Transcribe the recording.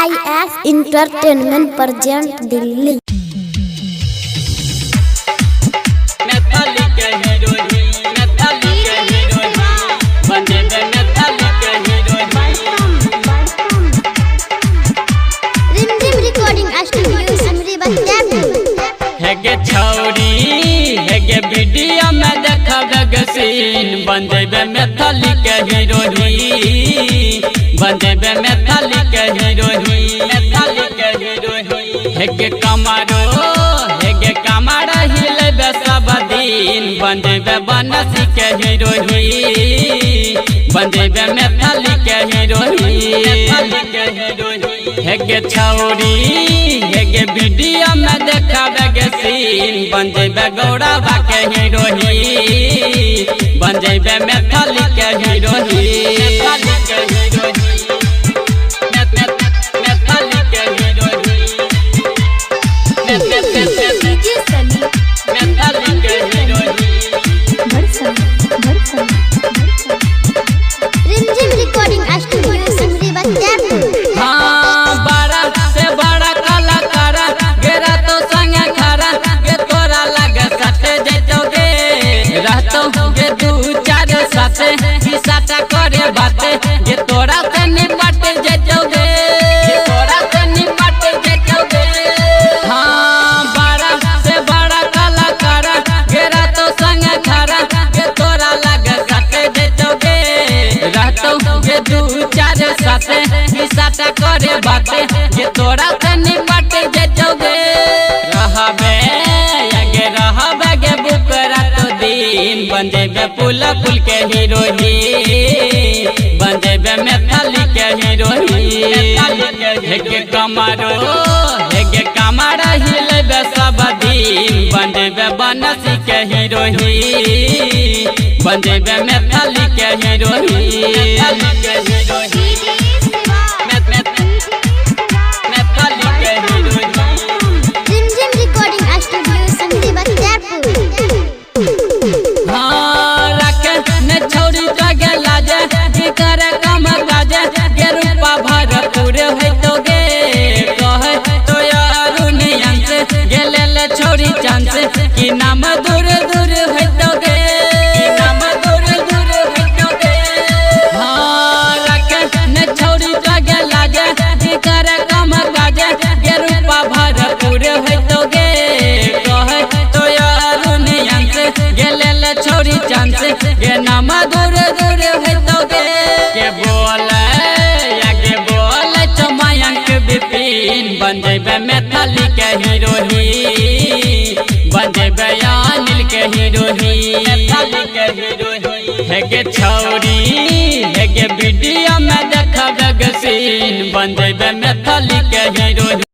IS Entertainment present Delhi. छौरी video में देखब सीन बन जेबे मैथिली के हीरोइन बन जेबे मैथिली के हीरोइन हेगे कमारो हिलेबे सब दिन बन जेबे बनसी के हीरोइन बन जेबे मैथिली के हीरोइन हेगे छौरी वीडियो में देखब सीन बन जेबे गौरवा के हीरोइन बन जेबे मैथिली के हीरोइन करे बाते ये तोरा से निपट जेतोगे तोरा से निपट जेतोगे हाँ बड़ा से बड़ा कलाकार गेरा तो संग खरा ये तोरा लगे सटे जेतोगे रहतो ये दू चार साथे ही साटा करे बाते ये तोरा से निपट जेतोगे रहबे गे बुकरा तो दिन बन जेबे पुल के हीरोइन बन जेबे मैथिली के हीरोइन हेगे कमारो हिलेबे सब दिन बन जेबे बनसी के हीरोइन बन जेबे मैथिली के हीरोइन छोरी चांस की नाम दूर दूर होतोगे नाम दूर दूर होतोगे हाँ रखे न छोरी जगे लागे कर कम काजे के रूपा भरपूर होतोगे कहे तो यारुन यंस गेले छोरी चांस के नाम दूर दूर होतोगे के बोले चमयंक विपिन बन जेबे मैथिली के हीरोइन बन जेबे अनिल के हीरोइन हेगे छौरी हेगे वीडियो में देखब सीन बन जेबे मैथिली के हीरोइन।